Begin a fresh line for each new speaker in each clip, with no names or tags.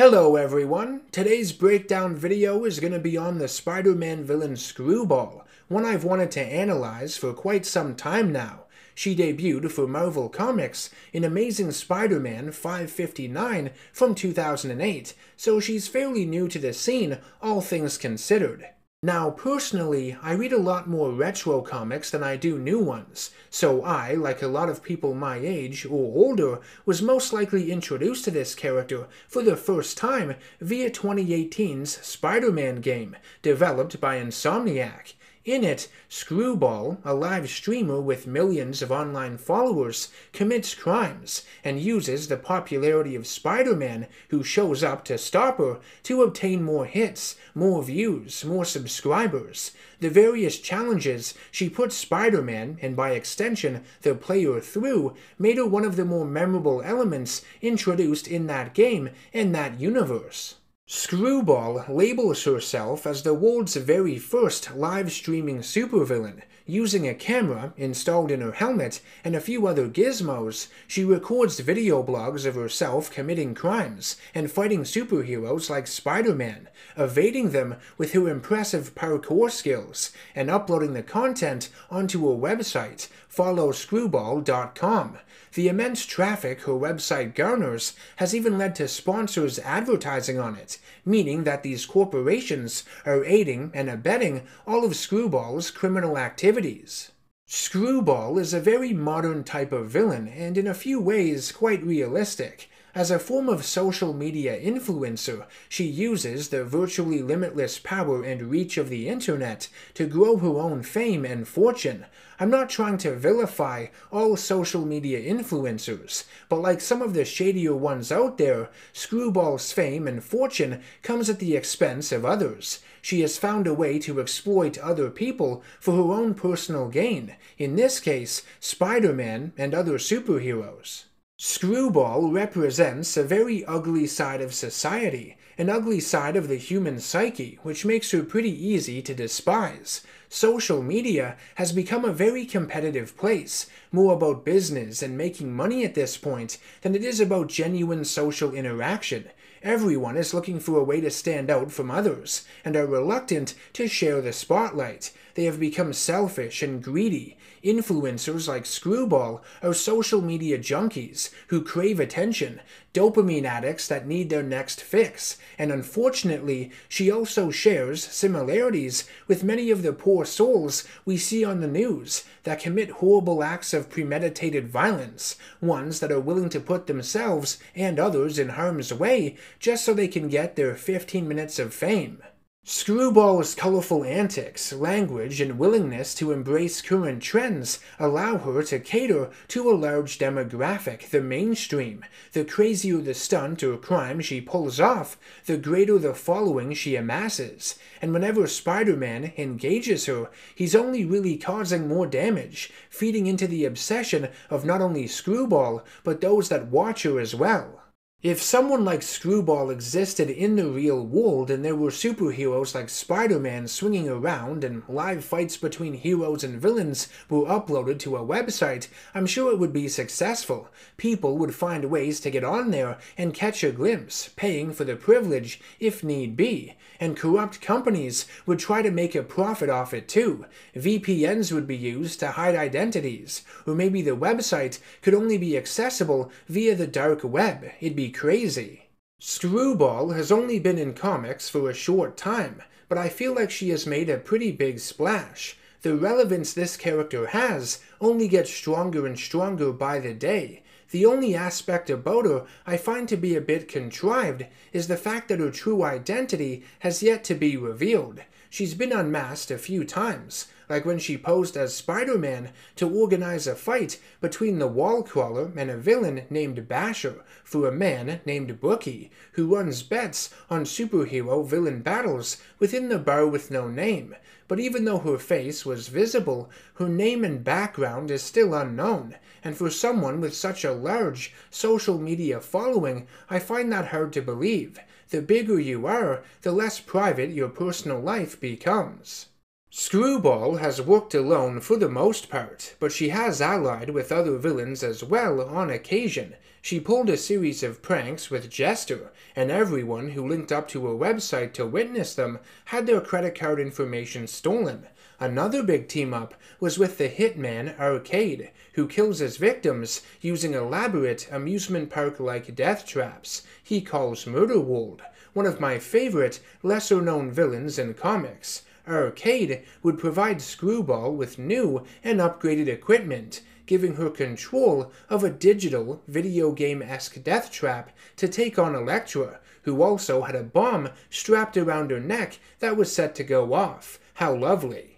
Hello everyone! Today's breakdown video is going to be on the Spider-Man villain Screwball, one I've wanted to analyze for quite some time now. She debuted for Marvel Comics in Amazing Spider-Man 559 from 2008, so she's fairly new to the scene, all things considered. Now, personally, I read a lot more retro comics than I do new ones, so I, like a lot of people my age or older, was most likely introduced to this character for the first time via 2018's Spider-Man game, developed by Insomniac. In it, Screwball, a live streamer with millions of online followers, commits crimes and uses the popularity of Spider-Man, who shows up to stop her, to obtain more hits, more views, more subscribers. The various challenges she put Spider-Man, and by extension the player through, made her one of the more memorable elements introduced in that game and that universe. Screwball labels herself as the world's very first live-streaming supervillain. Using a camera installed in her helmet and a few other gizmos, she records video blogs of herself committing crimes and fighting superheroes like Spider-Man, evading them with her impressive parkour skills, and uploading the content onto her website, followscrewball.com. The immense traffic her website garners has even led to sponsors advertising on it, meaning that these corporations are aiding and abetting all of Screwball's criminal activities. Screwball is a very modern type of villain and in a few ways quite realistic. As a form of social media influencer, she uses the virtually limitless power and reach of the internet to grow her own fame and fortune. I'm not trying to vilify all social media influencers, but like some of the shadier ones out there, Screwball's fame and fortune comes at the expense of others. She has found a way to exploit other people for her own personal gain, in this case, Spider-Man and other superheroes. Screwball represents a very ugly side of society, an ugly side of the human psyche, which makes her pretty easy to despise. Social media has become a very competitive place, more about business and making money at this point than it is about genuine social interaction. Everyone is looking for a way to stand out from others, and are reluctant to share the spotlight. They have become selfish and greedy. Influencers like Screwball are social media junkies who crave attention, dopamine addicts that need their next fix, and unfortunately, she also shares similarities with many of the poor souls we see on the news that commit horrible acts of premeditated violence, ones that are willing to put themselves and others in harm's way just so they can get their 15 minutes of fame. Screwball's colorful antics, language, and willingness to embrace current trends allow her to cater to a large demographic, the mainstream. The crazier the stunt or crime she pulls off, the greater the following she amasses. And whenever Spider-Man engages her, he's only really causing more damage, feeding into the obsession of not only Screwball, but those that watch her as well. If someone like Screwball existed in the real world and there were superheroes like Spider-Man swinging around and live fights between heroes and villains were uploaded to a website, I'm sure it would be successful. People would find ways to get on there and catch a glimpse, paying for the privilege if need be. And corrupt companies would try to make a profit off it too. VPNs would be used to hide identities, or maybe the website could only be accessible via the dark web. It'd be crazy. Screwball has only been in comics for a short time, but I feel like she has made a pretty big splash. The relevance this character has only gets stronger and stronger by the day. The only aspect about her I find to be a bit contrived is the fact that her true identity has yet to be revealed. She's been unmasked a few times, like when she posed as Spider-Man to organize a fight between the Wallcrawler and a villain named Basher for a man named Bookie, who runs bets on superhero-villain battles within the bar with no name. But even though her face was visible, her name and background is still unknown, and for someone with such a large social media following, I find that hard to believe. The bigger you are, the less private your personal life becomes. Screwball has worked alone for the most part, but she has allied with other villains as well on occasion. She pulled a series of pranks with Jester, and everyone who linked up to her website to witness them had their credit card information stolen. Another big team-up was with the hitman Arcade, who kills his victims using elaborate amusement park-like death traps he calls Murder World, one of my favorite lesser-known villains in comics. Arcade would provide Screwball with new and upgraded equipment, giving her control of a digital, video game-esque death trap to take on Elektra, who also had a bomb strapped around her neck that was set to go off. How lovely.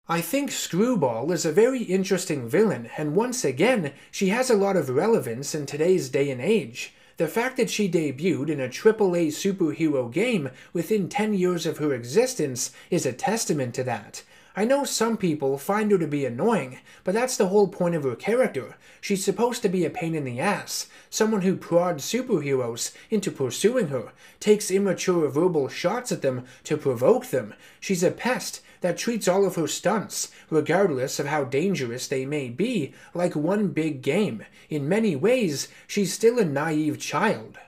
I think Screwball is a very interesting villain, and once again, she has a lot of relevance in today's day and age. The fact that she debuted in a AAA superhero game within 10 years of her existence is a testament to that. I know some people find her to be annoying, but that's the whole point of her character. She's supposed to be a pain in the ass, someone who prods superheroes into pursuing her, takes immature verbal shots at them to provoke them. She's a pest that treats all of her stunts, regardless of how dangerous they may be, like one big game. In many ways, she's still a naive child.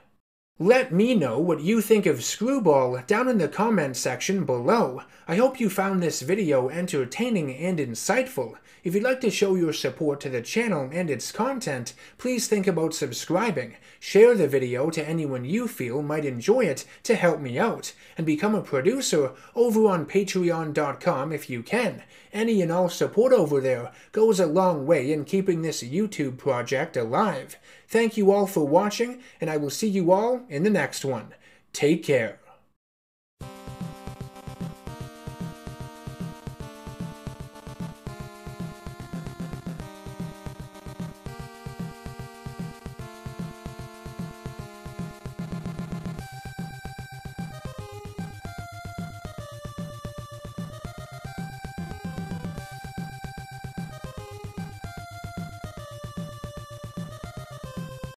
Let me know what you think of Screwball down in the comment section below. I hope you found this video entertaining and insightful. If you'd like to show your support to the channel and its content, please think about subscribing. Share the video to anyone you feel might enjoy it to help me out, and become a producer over on patreon.com if you can. Any and all support over there goes a long way in keeping this YouTube project alive. Thank you all for watching, and I will see you all in the next one. Take care.